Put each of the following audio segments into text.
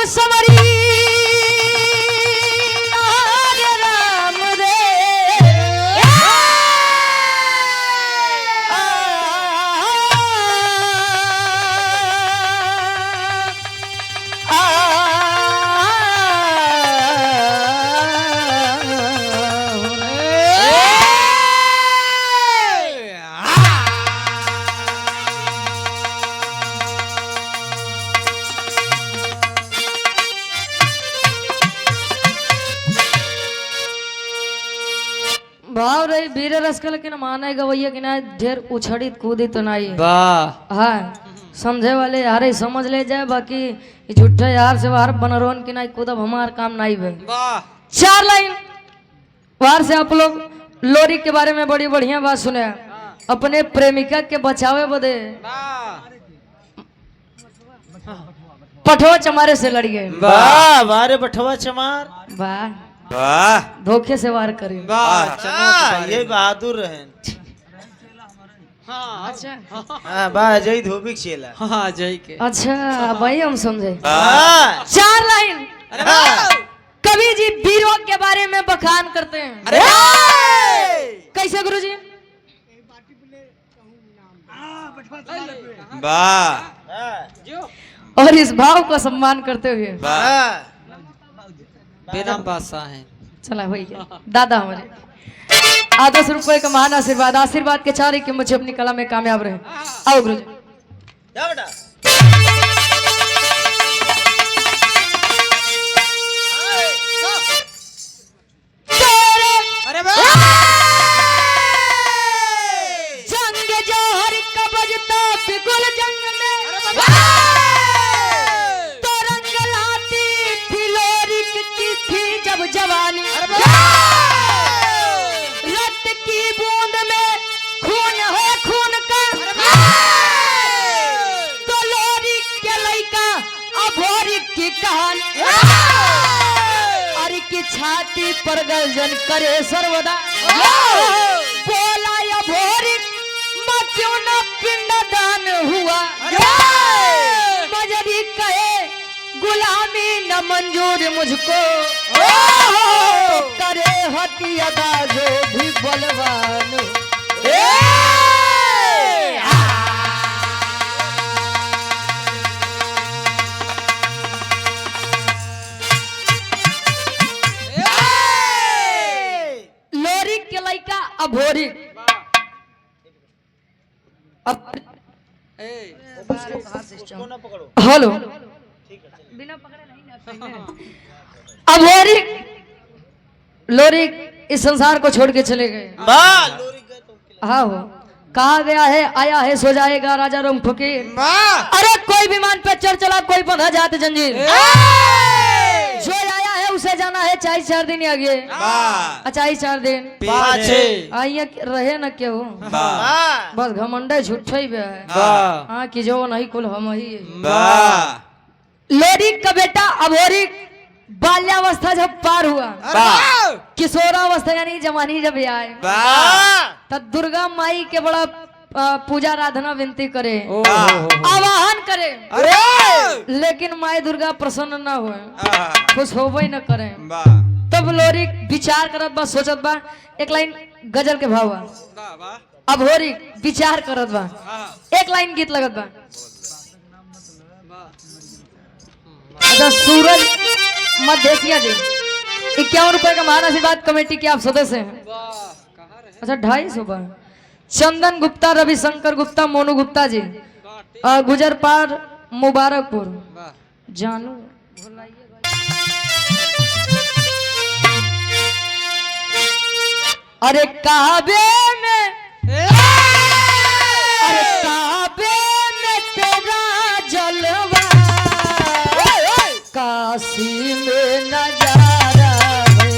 Summary हरे राम रे भाव रही वीर रस के लेकिन माने गवैया कि ना ढेर उछड़ी कूदी तो नहीं वाह हाँ समझे वाले यार ही समझ ले जाए बाकी ये झूठे यार से बाहर बनरोन की नहीं कूदब हमार काम नहीं है वाह 4 लाइन बाहर से आप लोग लोरी के बारे में बड़ी बढ़िया बात सुने अपने प्रेमिका के बचावे बदे पठवा चमारे से लड़ गए वाह वारे बठवा चमार वाह वाह धोखे से वार करे ये बहादुर है अच्छा वाह जय धोबी चेला हाँ जय के अच्छा भाई हम समझे वाह 4 लाइन कवि जी वीरों के बारे में बखान करते हैं अरे कैसे गुरुजी वाह और इस भाव का सम्मान करते हुए वाह बेनाम बादशाह हैं चला भैया दादा हमारे 10 रुपए का महान आशीर्वाद आशीर्वाद के चारे कि मुझे अपनी कला में कामयाब रहे आओ गुरुजी जा बेटा अरे वाह जंग जोहर का बजता बिगुल जंग में तो रंग लाती थी लोरी की थी जब जवानी रक्त की बूंद में खून है खून का तो लोरी के लइका अभोरी की कहानी अरे की छाती पर गर्जन करे सर्वदा बोला या भोरी मां क्यों न पिंडदान हुआ मजरी कहे गुलामी न मंजूर मुझको करे हती अदा जो भी बलवान लोरी के लइका अभोरी उसको ना पकड़ो हेलो बिना पकड़े नहीं अभोरी लोरी इस संसार को छोड़ के चले गए वाह लोरी गए तो हाँ हो कहा गया है आया है सो जाएगा राजा रंग फकीर अरे कोई विमान पे चढ़ चला कोई बंधा जात जंजीर जो आया है उसे जाना है चाहे 4 दिन आगे अच्छा 4 दिन पाछे आइए रहे न क्यों वाह बस घमंडे झूठे ही है वाह हाँ कि जो नहीं कुल हम ही वाह लोरी का बेटा अभोरी बाल्यावस्था जब पार हुआ किशोरावस्था यानी जवानी जब आए वाह तब दुर्गा माई के बड़ा पूजा आराधना विनती करे ओह आवाहन करे अरे लेकिन माई दुर्गा प्रसन्न न हुए खुश होबे न करे वाह तब लोरी विचार करत बा सोचत बा एक लाइन गजल के भाव बा अभोरी विचार करत बा एक लाइन गीत लगत बा अच्छा सूरज मध्यसिया जी 51 रुपए का महान आशीर्वाद कमेटी के आप सदस्य हैं अच्छा 250 चंदन गुप्ता रविशंकर गुप्ता मोनू गुप्ता जी गुजरपार मुबारकपुर जानू अरे काबे में अरे काबे में तेरा जलवा काशी में नजारा है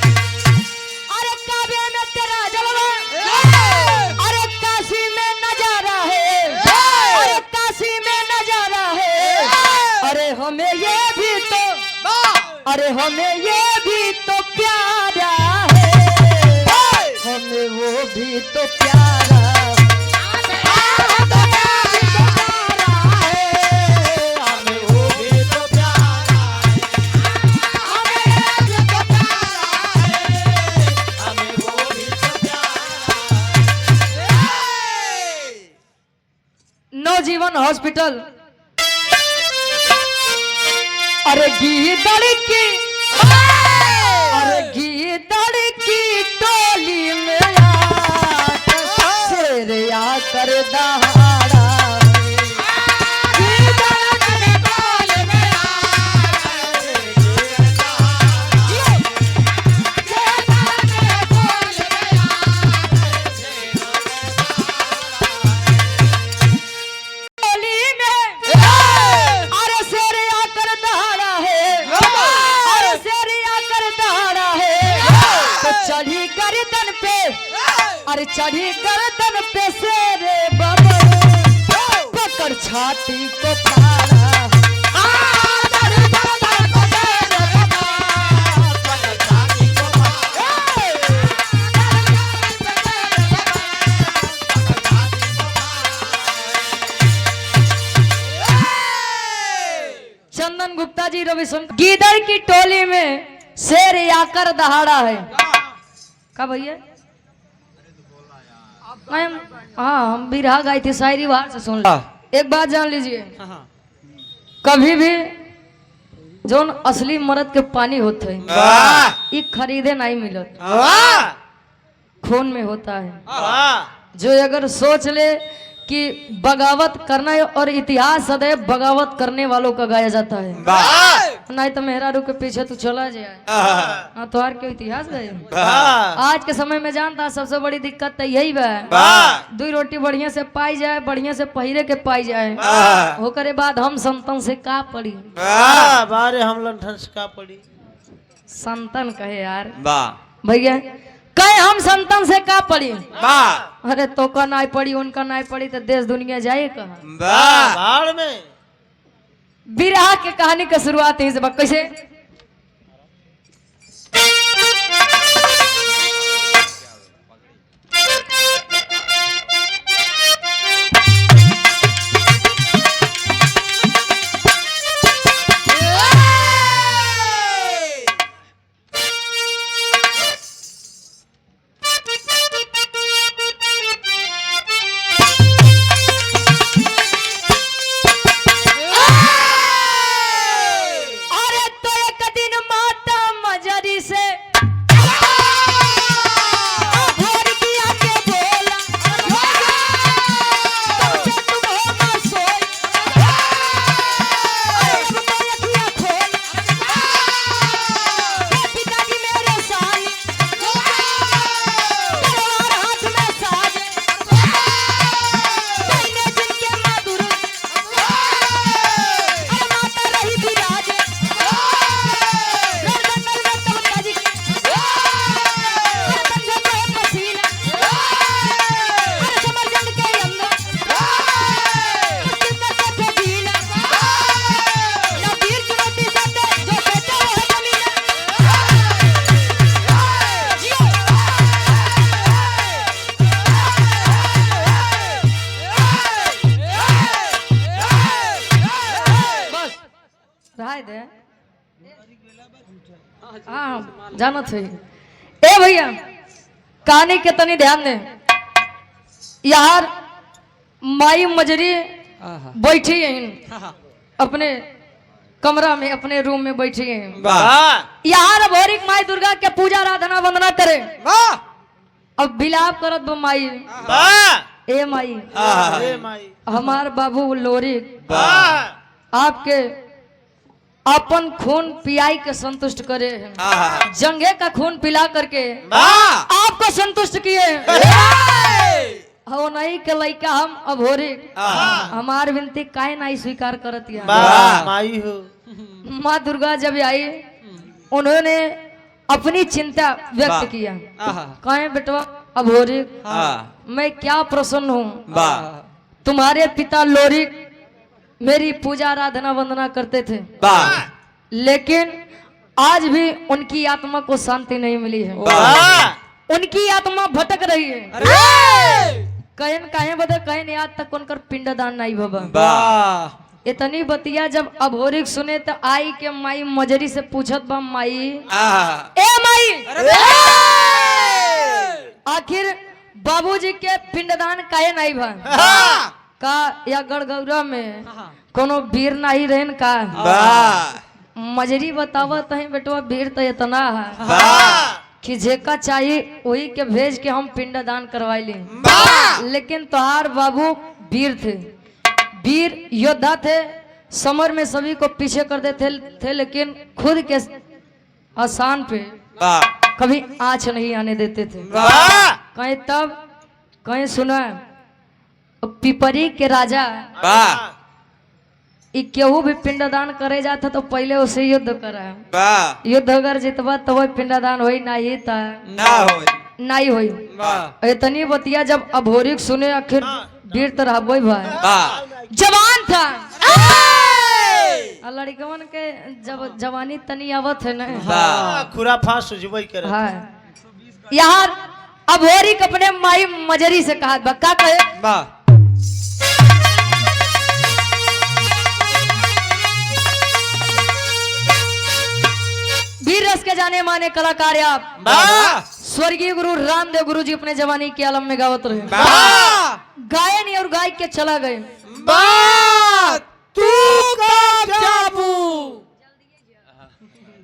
अरे काबे में तेरा जलवा अरे काशी में नजारा है अरे काशी में नजारा है अरे हमें ये भी तो अरे हमें ये भी तो प्यारा है, हमें वो भी तो प्यारा नवजीवन हॉस्पिटल। अरे गीदड़ की, अरे गीदड़ की टोली में आकर शेर आकर दहाड़ा, गीदड़ की टोली में चढ़ी गर्दन पे, अरे चढ़ी गर्दन पे शेरे बाबा पकड़ छाती को फाड़ा, चंदन गुप्ता जी रविशंकर। गीदड़ की टोली में शेर आकर दहाड़ा है का भैया? हाँ हम बिरहा गाई थी, शायरी बाहर से सुन लो। एक बात जान लीजिए, कभी भी जो असली मर्द के पानी होते हैं ये खरीदे नहीं मिलत, खून में होता है। जो अगर सोच ले कि बगावत करना है और इतिहास सदैव बगावत करने वालों का गाया जाता है, नहीं तो मेहरारू के पीछे तू चला जाए हाँ तो हर क्यों इतिहास गए। आज के समय में जानता सबसे बड़ी दिक्कत तो यही बा, दो रोटी बढ़िया से पाई जाए, बढ़िया से पहिरे के पाई जाए, होकर बाद हम संतन से का पड़ी, बारे हम लंठन से का पड़ी, संतन कहे यार भैया कहे हम संतन से का पड़ी, अरे तो का नहीं पड़ी उनका नहीं पड़ी तो देश दुनिया जाए कहाँ। बाढ़ में बिरहा के कहानी का शुरुआत यहीं से कैसे दे हाँ जाना थे। ए भैया कहानी के तनी ध्यान दे, यार माई मजरी बैठी है अपने कमरा में, अपने रूम में बैठी है, यार भोरिक माई दुर्गा के पूजा आराधना वंदना करे, अब बिलाप करत बो माई, ए माई हमार बाबू लोरी आपके अपन खून पियाई के संतुष्ट करे हैं, जंगे का खून पिला करके आपको संतुष्ट किए हो नहीं के लइका हम अभोरी हमार विनती काहे नहीं स्वीकार करत है। माई हो माँ दुर्गा जब आई उन्होंने अपनी चिंता व्यक्त किया, कहे बेटवा अभोरी मैं क्या प्रसन्न हूँ, तुम्हारे पिता लोरी मेरी पूजा आराधना वंदना करते थे, लेकिन आज भी उनकी आत्मा को शांति नहीं मिली है। वाह उनकी आत्मा भटक रही है। कहन काहे बदे कहन आज तक उनकर पिंडदान नहीं भबा। वाह इतनी बतिया जब अभोरिक सुने तो आई के माई मजरी से पूछत बा माई ए माई आखिर बाबूजी के पिंडदान काहे नहीं भा का या गड़गौरा में कोनो वीर नहीं रहन का। मजरी बतावत है बेटवा वीर तो इतना है कि जेका चाहिए वही के भेज के हम पिंडदान करवाई ली। लेकिन तोहार बाबू वीर थे, वीर योद्धा थे, समर में सभी को पीछे कर देते थे लेकिन खुद के आसान पे कभी आँच नहीं आने देते थे। कहीं तब कहीं सुना पिपरी के राजा केहू भी पिंडदान करे जाता तो पहले उसे युद्ध करा। युद्ध अगर जितबा तो वही पिंडदान होई नहीं था नहीं होई। इतनी बतिया जब अभोरिक सुने आखिर वीर तो रहबो भाई जवान था। लड़कवन के जब जवानी तनी आवत है ना खुराफा सुझबई करे। हाँ यार अभोरिक अपने माई मजरी से कहा बक्का कहे वीर रस के जाने माने कलाकार आप स्वर्गीय गुरु रामदेव गुरु जी अपने जवानी के आलम में गावत रहे। गायन और गायक के चला गए।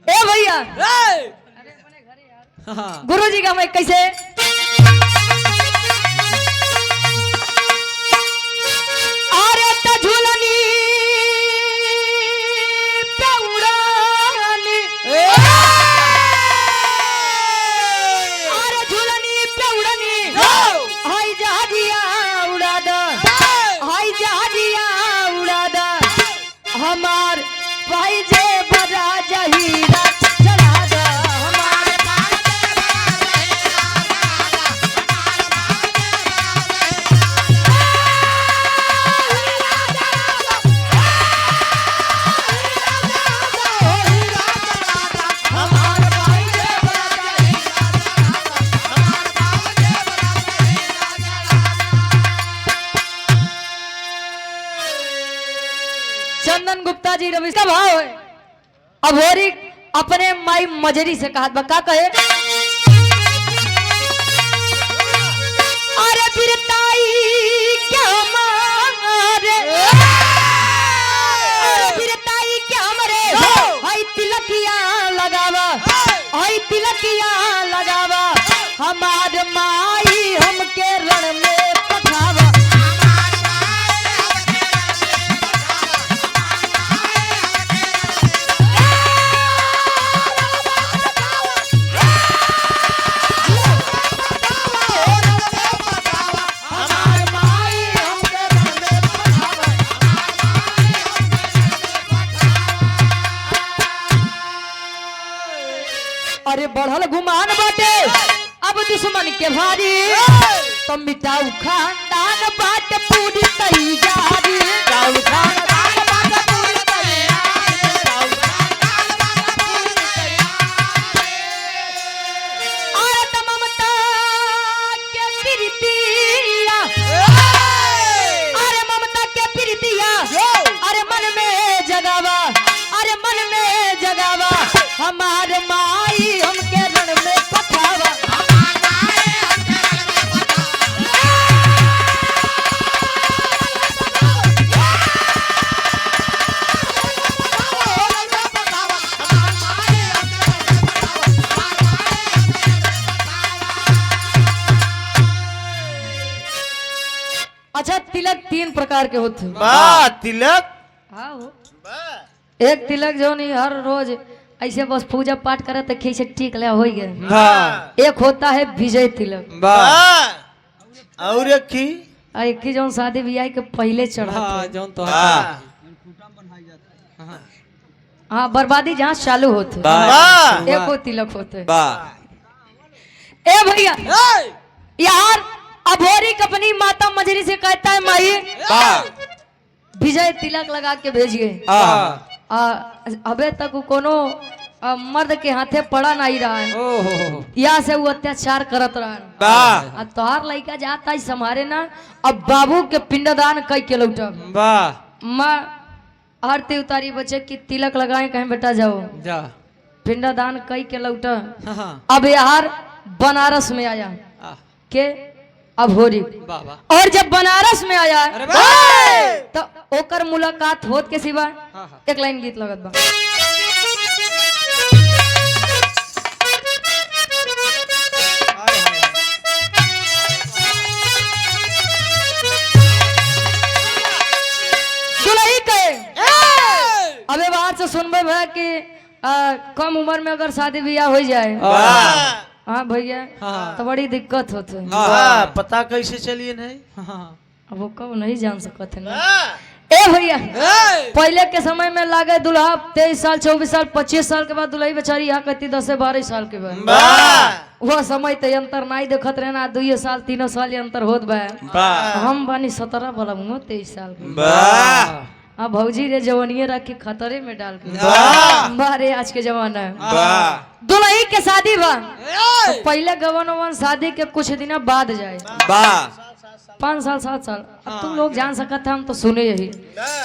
ए भैया गुरु जी का मैं कैसे अरे झूलनी हमार भाई जे बड़ा जहीरा चढ़ा दो हमारे चंदन गुप्ता जी रवि का भाव है। अभोरी अपने माई मजरी से कहा बका कहे अरे बिरताई क्या मारे अरे बिरताई क्या मरे हाय तिलकिया लगावा हाय तिलकिया लगावा हमार माई हमके रण में पठावा। अरे बढ़ल गुमान बाटे अब दुश्मन के भारी तो मिटाऊ खानदान बाट पूरी तैयारी। अरे ममता के प्रीतिया अरे ममता के प्रीतिया अरे मन में जगावा अरे मन में जगावा हमार माई हमके रण में पठावा। अच्छा तिलक तीन प्रकार के होते हैं। तिलक हाँ हो एक तिलक जो नहीं हर रोज ऐसे बस पूजा पाठ करे तो खींचे टीक ले हो गए। एक होता है विजय तिलक और एक की जो शादी ब्याह के पहले चढ़ा हाँ बर्बादी जहाँ चालू होते एक तिलक होते। ए भैया यार अभोरी अपनी माता मजरी से कहता है माई विजय तिलक लगा के भेजिए। अबे तक कोनो मर्द के हाथे पड़ा नहीं रहा है, ओहो या से वो अत्याचार करत रहा है। वाह अब तोहार लड़का जाता है समारे ना, अब बाबू के पिंडदान कई के लौटा वाह माँ आरती उतारी बच्चे की तिलक लगाए कहीं बेटा जाओ, जा पिंडदान कई के लौटा। हाँ अब यार बनारस में आया आ, के अभोरी, वाह वाह और जब बनारस में आया अरे वाह तो ओकर मुलाकात होत के सिवा हाँ हाँ एक लाइन गीत लगत बा। दुल्ही कहे अबे बाहर से सुनबे भैया कि कम उम्र में अगर शादी ब्याह हो जाए, वाह हाँ भैया हाँ। तो बड़ी दिक्कत होते है। वाह पता कैसे चलिए नहीं हाँ अब वो कब नहीं जान सकते ना। वाह ए भैया ए! पहले के समय में लागे दुल्हा 23 साल 24 साल 25 साल के बाद दुल्ही बेचारी यहाँ कहती 10 से 12 साल के बाद। वाह वह समय ते अंतर नहीं देखत रहे ना, 2 साल 3 साल ये अंतर होत बा। वाह हम बानी 17 वाला हूँ 23 साल के। वाह अब भौजी रे जवानिये रख के खतरे में डाल के वाह बारे आज के जमाना है। वाह दुल्ही के शादी बा तो पहले गवन शादी के कुछ दिन बाद जाए, वाह 5 साल 7 साल। अब तुम लोग जान सकत है, हम तो सुने यही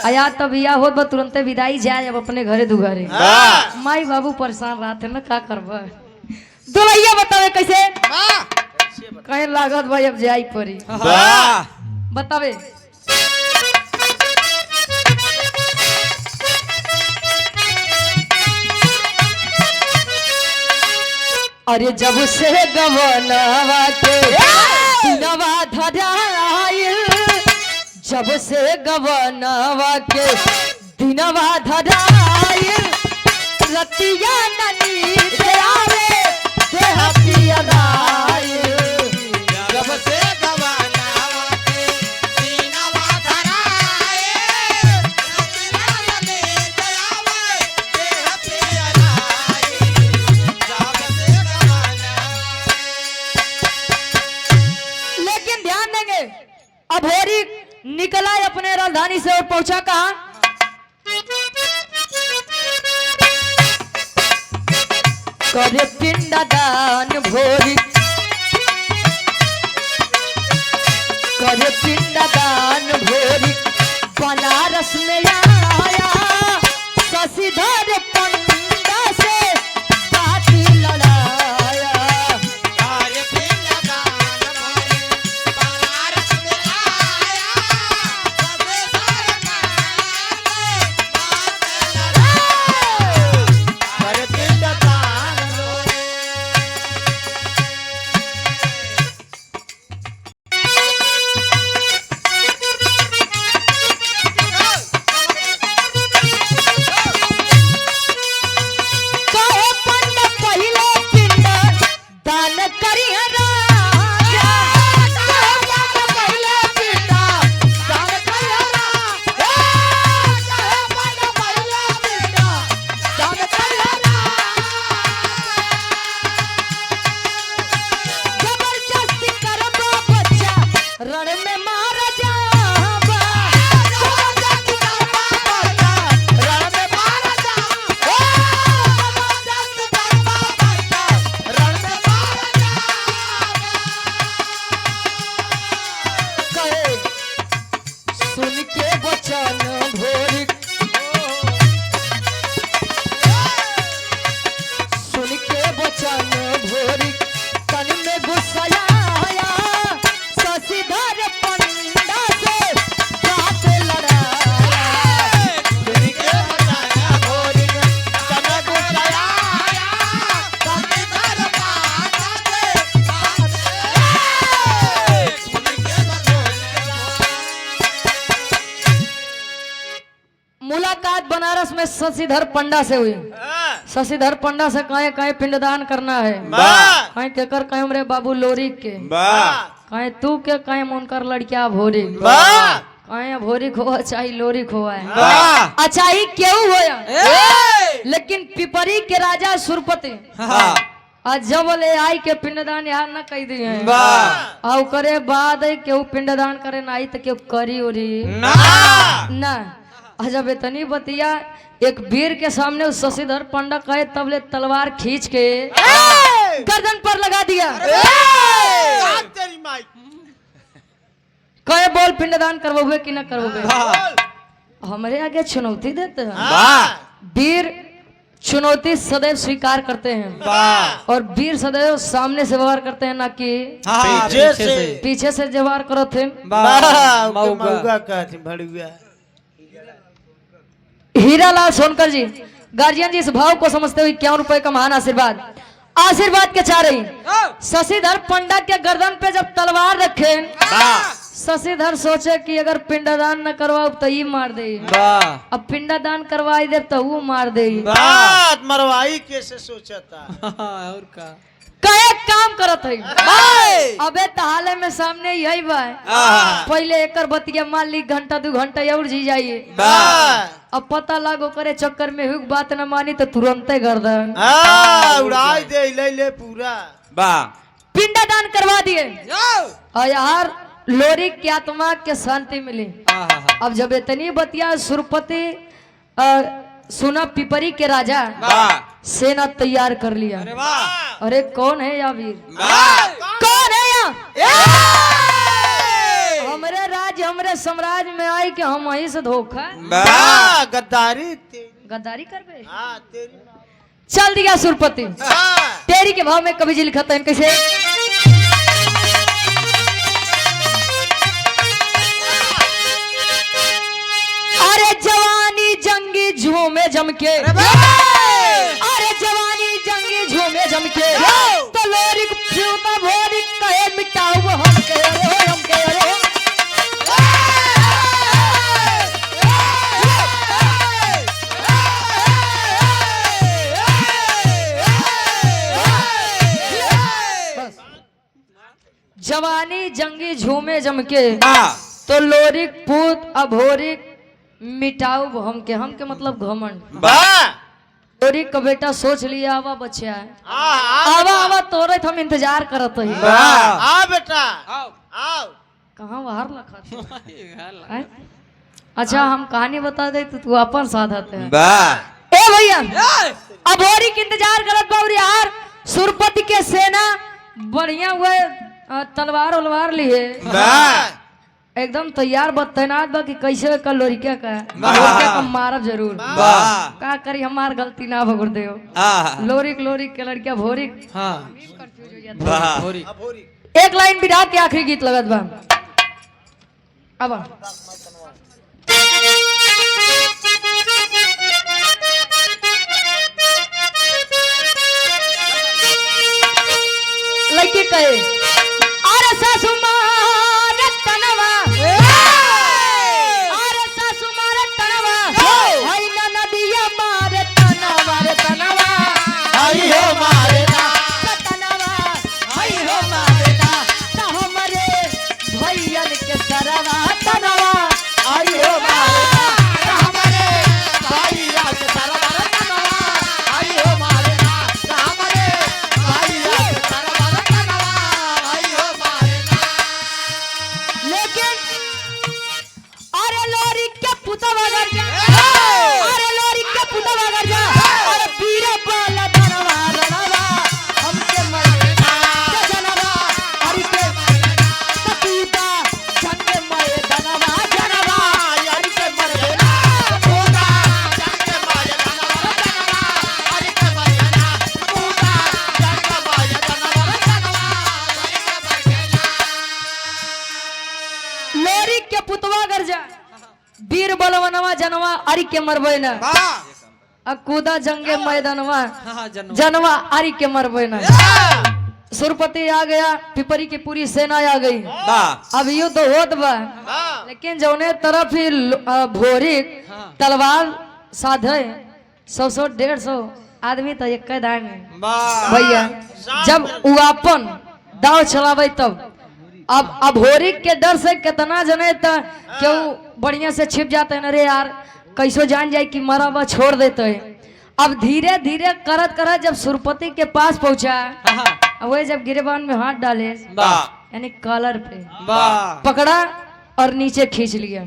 आया तब यह होत बा तुरंते विदाई जाए अब अपने घरे दुघरे। वाह माई बाबू परेशान रहते ना, का करबा। दुल्हिया बतावे कैसे कहीं लागत भाई अब जाई पड़ी, वाह बतावे। अरे जब से गवनवा के दिनवा धराइल, जब से गवनवा के दिनवा धराइल, रतिया ननी से आवे देह पियराइल। जब से लेकिन ध्यान देंगे अभोरी निकला है अपने राजधानी से और पहुंचा कहा, करे पिंडदान भोरी, करे पिंडदान भोरी, बनारस में आया शशिधर पंडा से बाती लड़ाया। कहे पंड पहिले पिंड दान करिया राजा, कहे पंड पहिले पिंड दान करिया राजा, कहे पंड पहिले पिंड दान करिया राजा। जबरदस्ती करबो बच्चा रण में मार जाबा, जबरदस्ती करबो बच्चा रण में मार जाबा, जबरदस्ती करबो बच्चा रण में मार जाबा। कहे सुन के वचन भोरी, सुन के वचन भोरी, तन में गुस्सा आया शशिधर पंडा से बात लड़ाया। सुन के वचन भोरी, तन में गुस्सा आया शशिधर पंडा से बात मुलाकात बनारस में शशिधर पंडा से हुई। शशिधर पंडा से कहे कहे पिंडदान करना है, वाह कहे केकर कहे हमरे बाबू लोरी के, वाह कहे तू के कहे मुनकर लड़किया भोरी, वाह कहे भोरी खोआ चाहे लोरी खोआ है। वाह अच्छा ही क्यों होया, ए! लेकिन पिपरी के राजा सुरपति हाँ आज जब ले आई के पिंडदान यहाँ न कह दिए हैं, वाह और करे बाद केहू पिंडदान करे ना आई तो केहू करी उरी ना ना। जब इतनी बतिया एक वीर के सामने उस शशिधर पंडा कहे तबले तलवार खींच के गर्दन पर लगा दिया। तेरी माई कहे बोल पिंडदान करवोगे कि न करवोगे। हमारे आगे चुनौती देते हैं। वाह वीर चुनौती सदैव स्वीकार करते हैं वाह और वीर सदैव सामने से व्यवहार करते हैं ना कि हाँ, पीछे से पीछे से व्यवहार करो थे। वाह मऊगा कहते भड़ुआ हीरालाल सोनकर जी गार्जियन जी इस भाव को समझते हुए 51 रुपए का महान आशीर्वाद के चाह रही। शशिधर पंडा के गर्दन पे जब तलवार रखे शशिधर सोचे कि अगर पिंडदान न करवाओ तो ये मार दे, वाह अब पिंडदान करवाई दे तो वो मार दे। बात मरवाई कैसे सोचता और का कहे काम करत है अबे तहाले में सामने यही बा पहले एकर बतिया मान ली घंटा 2 घंटा और जी जाइए। अब पता लागो करे चक्कर में हुक बात न मानी तो तुरंत गर्दन उड़ाई दे ले पूरा वाह पिंडदान करवा दिए और यार लोरी की आत्मा के शांति मिली। अब जब इतनी बतिया सुरपति सुना पिपरी के राजा सेना तैयार कर लिया। अरे कौन है या वीर कौन है या हमरे राज्य हमरे साम्राज्य में आई कि हम वहीं से धोखा गद्दारी गद्दारी कर बे तेरी चल दिया सुरपति। तेरी के भाव में कवि जी लिखते हैं कैसे अरे जवानी जंगी झूमे जमके अरे जवानी जंगी झूमे जमके तो लोरी फ्यूता भोरी कहे मिटाओ हम के अरे हम के अरे जवानी जंगी झूमे जमके तो लोरिक पूत अभोरिक मिटाऊ हम के मतलब घमंड। लोरिक का बेटा सोच लिया आवा बच्चा आवा आवा तोरे हम इंतजार करत ही बेटा कहाँ बाहर लखा अच्छा हम कहानी बता दे तो तू अपन साधत है ए भैया अभोरिक इंतजार करत बाबू यार सुरपति के सेना बढ़िया हुए तलवार उलवार लिए एकदम तैयार तैनात बा कि कैसे कल लोरिका का मारब जरूर का करी हमार गलती ना भगुर दे लोरिक लोरिक के लड़किया भोरिक एक लाइन बिठा के आखिरी गीत लगत बा। अब लड़की कहे अरे सासू मार तनवा अरे सासू मार तनवा हई ना नदिया मार तनवा रे तनवा आई हो मारे तनवा हई हो मारे ना त हमरे भैयन के सरवा तनवा आई हो मारे हमरे भैया के सरवा तनवा आई हो मारे हमारे भाई लेकिन अरे लोरी के पुतवा घर जा अरे लोरी के पुतवा घर जा अरे पीरे बाला धनवा रणवा हमके मरना जनवा अरे के सतीता झंडे मरे धनवा जनवा अरे के मरना पूरा जाके बाजा धनवा धनवा अरे के बाजा पूरा जाके बाजा धनवा धनवा अरे के बाजा लोरी के पुतवा घर जा वीर बलवनवा जनवा अरे के मरबे ना अकूदा जंगे मैदानवा जनवा अरे के मरबे ना। सुरपति आ गया पिपरी की पूरी सेना आ गई अब युद्ध होत बा लेकिन जौने तरफ ही भोरी तलवार साधे 100-150 आदमी तो एक दान भैया जब उआपन दाव चलावे तब अब अभोरी के डर से कितना जने था क्यों बढ़िया से छिप जाते हैं अरे यार कैसो जान जाए कि मरा हुआ छोड़ देते हैं। अब धीरे धीरे करत करत जब सुरपति के पास पहुंचा वही जब गिरेबान में हाथ डाले यानी कॉलर पे पकड़ा और नीचे खींच लिया।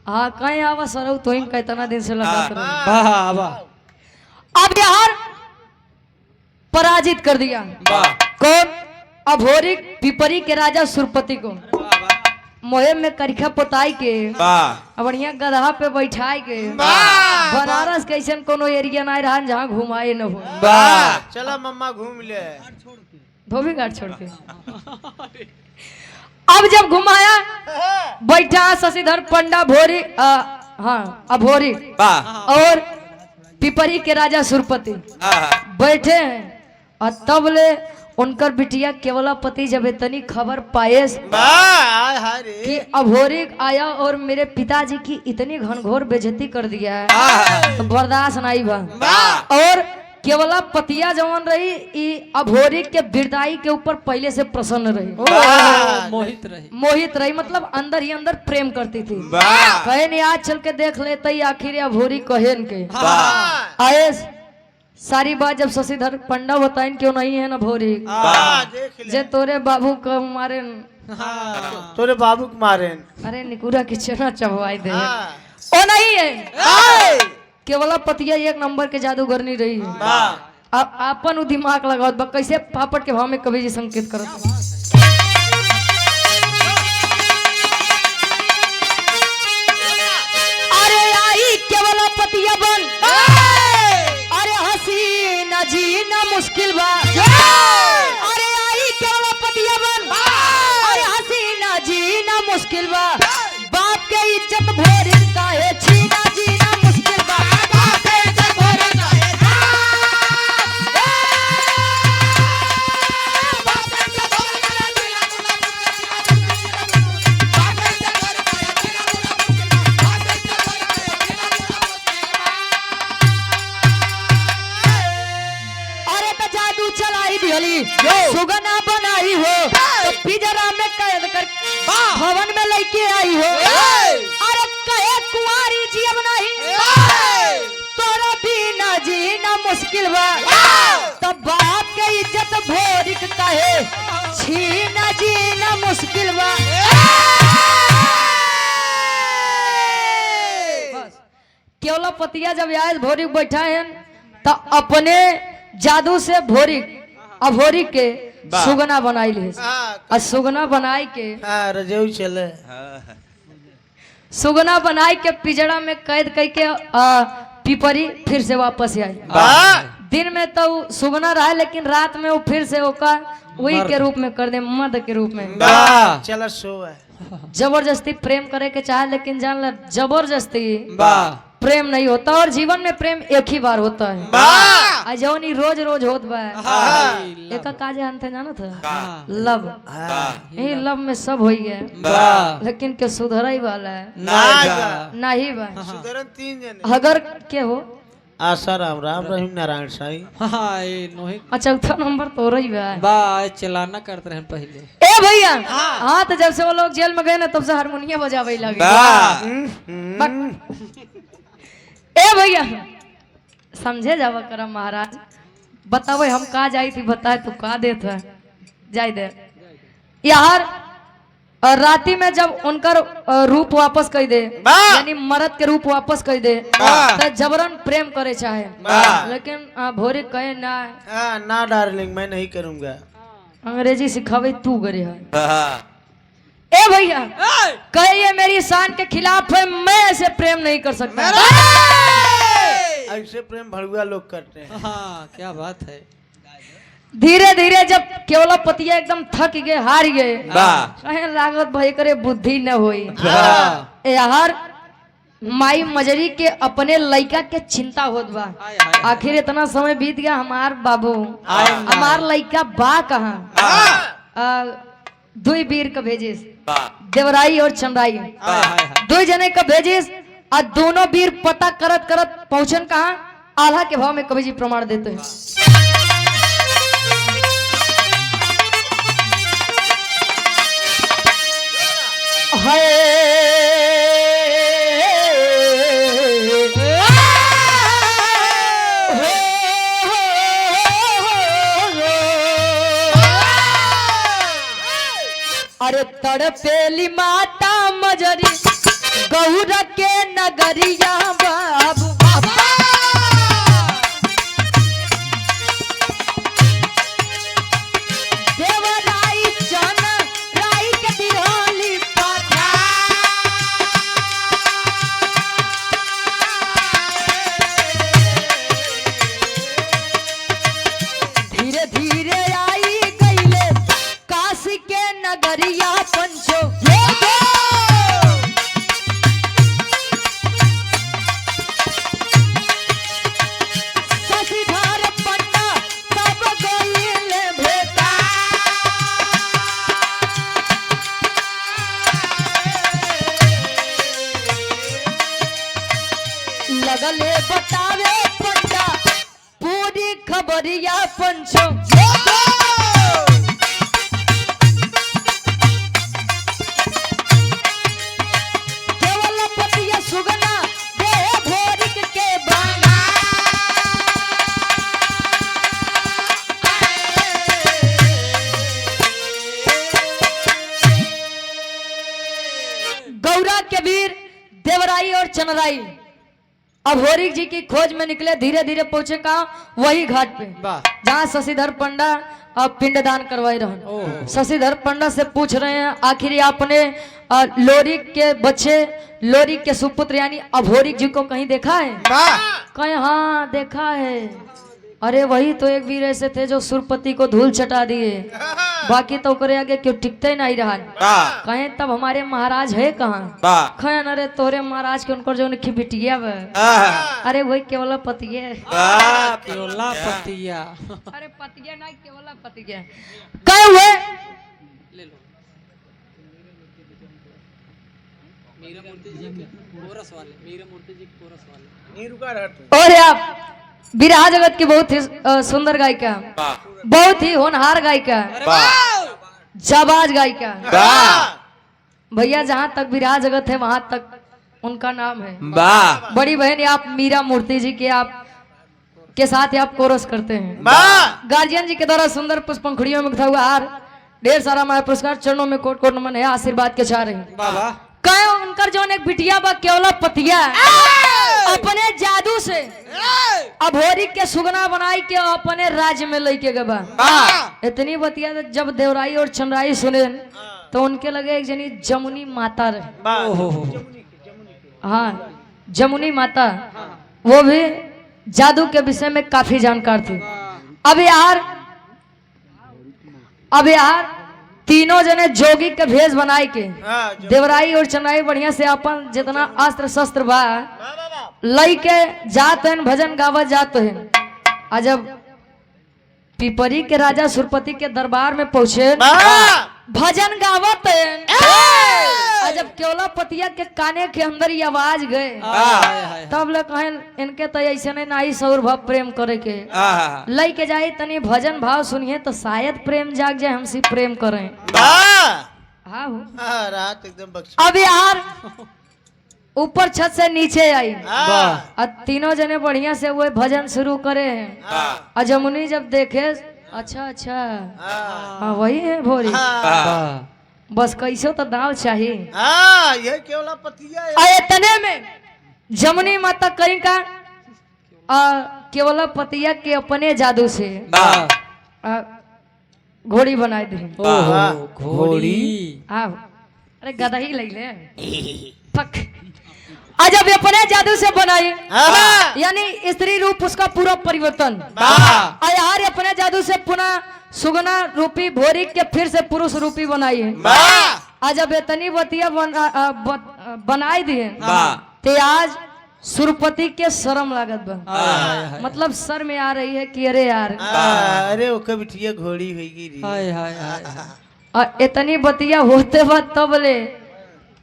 हाँ कहीं आवा सरऊ तो ही कितना दिन से लगा रहे। वाह वाह अब यार पराजित कर दिया वाह कौन? अभोरिक पिपरी के राजा सुरपति को मुहिम में करिखा पोताई के वाह बढ़िया गधा पे बैठाई के बनारस के ऐसा कोनो एरिया नहीं रहा जहाँ घुमाए न हो। वाह चला मम्मा घूम ले। धोबी घाट छोड़ के अब जब घुमाया बैठा शशिधर पंडा भोरी हाँ अभोरी वाह और पिपरी के राजा सुरपति बैठे हैं और तब ले उनकर बिटिया केवलापति जब इतनी खबर पाए कि अभोरी आया और मेरे पिताजी की इतनी घनघोर बेइज्जती कर दिया है तो बर्दाश्त नहीं बा। और केवलापतिया जवान रही अभोरी के बिरदाई के ऊपर पहले से प्रसन्न रही, मोहित रही मतलब अंदर ही अंदर प्रेम करती थी। कहे नहीं आज चल के देख लेते आखिर अभोरी कहेन के आए सारी बात जब शशिधर पंडा बताइन क्यों नहीं है ना भोरी जे तोरे बाबू को मारे तोरे बाबू को मारे अरे निकुरा की चना चबवाई दे ओ नहीं है केवलापतिया एक नंबर के जादूगरनी रही है। अब अपन दिमाग लगाओ बा कैसे पापड़ के भाव में कभी जी संकेत करत अरे आई केवलापतिया बन अरे हसीना जीना मुश्किल बा अरे आई केवलापतिया बन अरे हसीना जीना मुश्किल बा बाप के इज्जत भोरी काहे छीना जीना मुश्किल बा बाप के इज्जत भोरी काहे बाप के इज्जत भोरी अरे तो जादू चलाई दिहली सुगना बनाई हो तो पिंजरा में कैद कर भवन में लेके आई हो अरे कहे कुंवारी जी अब नहीं तोरा बिना जीना मुश्किल बा तब बाप के इज्जत भोरिक कहे छीना जीना मुश्किल बा। केवलापतिया जब आयल भोरिक बैठा है तो अपने जादू से भोरिक अभोरी के सुगना बनाई ले और सुगना बनाई के रजेऊ चले सुगना बनाई के पिजड़ा में कैद करके पिपरी फिर से वापस आई। दिन में तो सुगना रहा लेकिन रात में वो फिर से ओकर वही के रूप में कर दे मर्द के रूप में चला सो है जबरदस्ती प्रेम करे के चाहे लेकिन जान ल जबरदस्ती प्रेम नहीं होता और जीवन में प्रेम एक ही बार होता है जौनी रोज रोज होत बा एक काजे अंत जाना था लव यही लव में सब हो गया लेकिन के सुधर ही वाला है नहीं बा सुधरन 3 जने अगर के हो आशा राम राम रहीम नारायण साईं चौथा नंबर तो रही बा चलाना करते रहे पहले ए भैया हाँ तो जब से वो लोग जेल में गए ना तब से हारमोनियम बजावे लगे। ए भैया समझे जावा करा महाराज बतावे हम का जाई थी बताए तू का देत है जाई दे यार राती में जब उनकर रूप वापस कर दे यानी मर्द के रूप वापस कर दे तो जबरन प्रेम करे चाहे लेकिन भोरे कहे ना ना डार्लिंग मैं नहीं करूंगा अंग्रेजी सिखावे तू करे है। ए भैया कहे ये मेरी शान के खिलाफ है मैं ऐसे प्रेम नहीं कर सकता। ऐसे प्रेम भड़ुआ लोग करते हैं। क्या बात है। धीरे धीरे जब केवलापतिया एकदम थक गए हार गए कहे लागत भाई करे बुद्धि न हुई यार माई मजरी के अपने लड़का के चिंता होत बा आखिर इतना समय बीत गया हमार बाबू हमार लड़का बा कहाँ दुई वीर का भेजिस देवराई और चंदाई दो जने का भेजिस और दोनों वीर पता करत करत पहुंचन कहाँ आल्हा के भाव में कवि जी प्रमाण देते हैं। अरे तड़पेली माता मजरी गौरा के नगरिया बाबू देवराई चन राई के दिहाली पाता धीरे धीरे आई गईले काशी के नगरिया पंचो शशिधर पंडा सब गईले भेटा लगले बतावे पंडा पूरी खबरिया पंचो केवल पतिया सुगना दे भोरिक के बाना गौरा के वीर देवराई और चनराई अभोरिक जी की खोज में निकले धीरे धीरे पहुंचे कहाँ वही घाट पे वाह जहाँ शशिधर पंडा अब पिंडदान करवाए रहन ओह शशिधर पंडा से पूछ रहे हैं आखिर आपने लोरिक के बच्चे लोरिक के सुपुत्र यानी अभोरिक जी को कहीं देखा है कहीं हाँ देखा है अरे वही तो एक वीर ऐसे थे जो सुरपति को धूल चटा दिए बाकी तो करे आगे क्यों टिकते नहीं रहा कहें तब हमारे महाराज है कहाँ खैन अरे तोरे महाराज के उनको जो उनकी बिटिया अरे वही केवल पतिया केवला पतिया अरे पतिया नहीं केवल पतिया कहे हुए ले लो मीरा मूर्ति जी के कोरस वाले मीरा मूर्ति जी के कोरस वाले और आप विरहा जगत की बहुत ही सुंदर गायिका बहुत ही होनहार गायिका जाबाज गायिका भैया जहाँ तक विरहा जगत है वहां तक उनका नाम है बड़ी बहन आप मीरा मूर्ति जी के आप के साथ आप कोरस करते हैं गार्जियन जी के द्वारा सुंदर पुष्पंखुड़ियों में हुआ हार ढेर सारा हमारा पुरस्कार चरणों में कोट कोट नमन है आशीर्वाद के चाह रहे कहे उनकर जो एक बिटिया बा केवला पतिया अपने जादू से अभोरी के सुगना बनाई के अपने राज्य में लेके गए इतनी बतिया जब देवराई और चंद्राई सुने तो उनके लगे एक जनी जमुनी माता रहे हाँ जमुनी माता वो भी जादू के विषय में काफी जानकार थी अब यार तीनों जने जोगी के भेष बनाए के देवराई और चंद्राई बढ़िया से अपन जितना अस्त्र शस्त्र बा लई के जाते हैं भजन गावत जाते हैं आज जब पिपरी के राजा सुरपति के दरबार में पहुंचे भजन गावत हैं जब केवला पतिया के काने के अंदर ये आवाज गए तब लोग कहें इनके तो ऐसे नहीं सौर भाव प्रेम करे के लई के जाए तनी भजन भाव सुनिए तो शायद प्रेम जाग जाए हमसे प्रेम करें हाँ रात एकदम अब यार ऊपर छत से नीचे आई और तीनों जने बढ़िया से वो भजन शुरू करे हैं और जमुनी जब देखे अच्छा हाँ वही है भोरी बस कैसे तो दाव चाहिए ये केवला पतिया है। इतने में जमुनी माता कहीं का केवला पतिया के अपने जादू से घोड़ी बनाए दी घोड़ी अरे गधा ही ले ले फक जब अपने जादू से बनाई यानी स्त्री रूप उसका पूरा परिवर्तन यार अपने जादू से पुनः सुगना रूपी भोरी के फिर से पुरुष रूपी बनाई है जब इतनी बतिया बनाई दिए ते आज सुरपति के शर्म लागत बा मतलब सर में आ रही है कि अरे यार अरे ओके बिटिया घोड़ी होगी इतनी बतिया होते बाद तब ले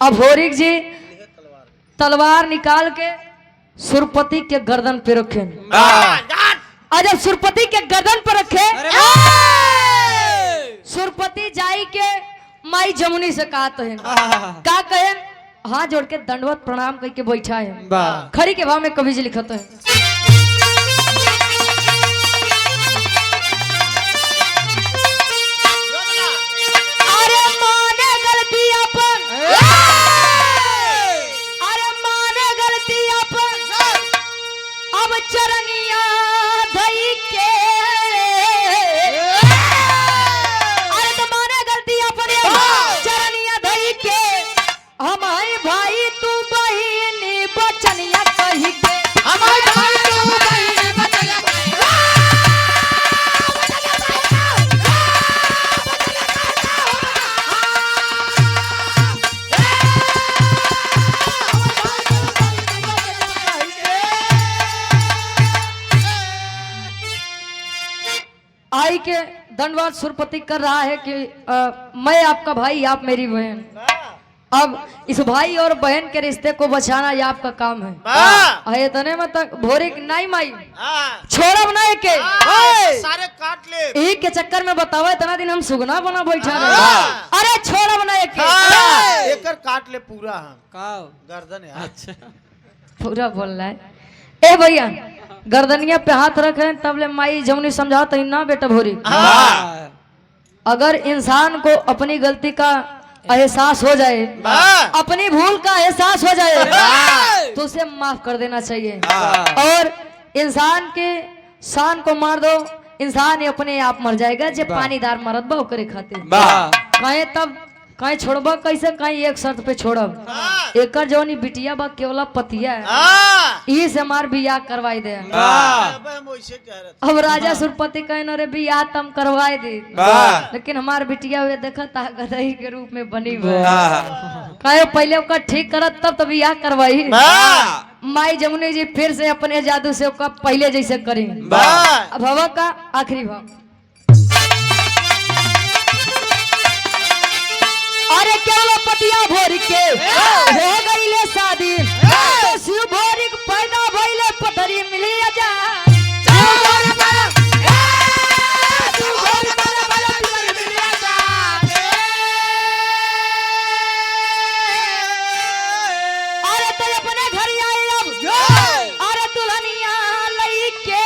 अभोरिक जी तलवार निकाल के सुरपति के गर्दन पे रखे जब सुरपति के गर्दन पर रखे सुरपति जाई के माई जमुनी से कहते हैं का कहे हाथ जोड़ के दंडवत प्रणाम करके बैठा है खड़ी के भाव में कवि जी लिखते हैं अरे माने गलती अपन आई के दंडवाद सुरपति कर रहा है कि मैं आपका भाई, आप मेरी बहन। अब इस भाई और बहन के रिश्ते को बचाना ये आपका काम है। आए तने में तक भोरे नहीं माई छोड़ब नहीं के सारे काट ले एक के चक्कर में बतावा इतना दिन हम सुगना बना बैठा रहे। अरे छोड़ब नहीं के एकर काट ले पूरा हम का गर्दन है। अच्छा पूरा बोल रहा है। ए भैया गर्दनिया पे हाथ रखे तब ले माई जमुनी समझा तो ना बेटा भोरी। अगर इंसान को अपनी गलती का एहसास हो जाए, अपनी भूल का एहसास हो जाए तो उसे माफ कर देना चाहिए। और इंसान के शान को मार दो, इंसान ही अपने आप मर जाएगा। जब पानीदार मरद बा करे खाते कहे तब कहीं छोड़बा कैसे, कहीं एक शर्त पे छोड़ब। एकर जौनी बिटिया बा केवला पतिया यही से हमार बियाह करवाई दे। अब राजा सुरपति कहे न रे बियाह तम करवाई दे, लेकिन हमार बिटिया वे देखा ता गदही के रूप में बनी हुई कहे पहले ओकर ठीक करत तब तो बियाह करवाई। माई जमुनी जी फिर से अपने जादू से ओका पहले जैसे करी। अब हवा का आखिरी भाव। अरे केवल पतिया भोरी के हो गईले शादी, तो शिव भोरी के पैदा भइले पथरी मिली जा। अरे तो अपने घर आए अब, अरे दुल्हनिया लईके,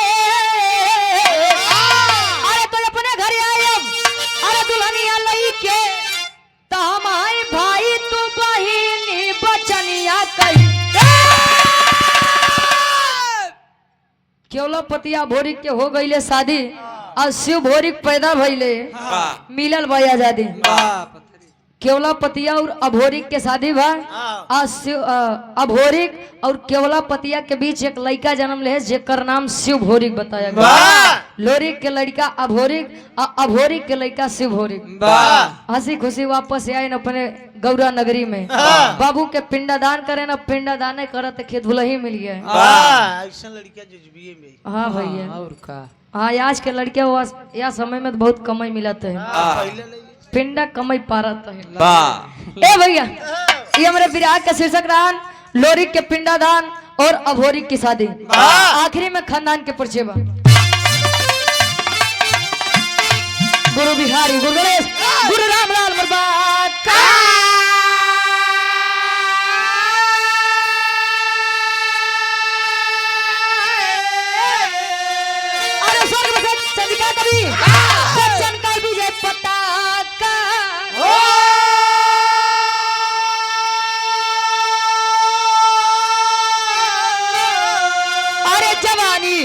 अरे तो अपने घर आए अब, अरे दुल्हनिया लईके हमारे भाई तू बहिनी बचनिया कही। केवला पतिया भोरी के हो गईले शादी और शिव भोरी पैदा भइले मिलल भाई आजादी। केवला पतिया और अभोरिक के शादी भा अभोरिक और केवला पतिया के बीच एक लड़का जन्म ले जेकर नाम शिव भोरिक बताया गया। लोरिक के लड़का अभोरिक और अभोरिक के लड़का शिव भोरिक। हंसी खुशी वापस आए न अपने गौरा नगरी में। बाबू के पिंडादान करे न पिंडादान करत खेत भुलही मिल गया। हाँ भैया और का हाँ आज के लड़के यह समय में तो बहुत कमाई मिलत है, पिंडा कमाई पारत है। ए भैया ये हमारे विराट का शीर्षक रहा लोरी के पिंडादान और अभोरी की शादी। आखिरी में खानदान के परिचय बा। गुरु बिहारी, गुरु गणेश, गुरु रामलाल बर्बाद का। अरे स्वर्ग में चंद्रिका कवि बच्चन का विजय पताका। अरे जवानी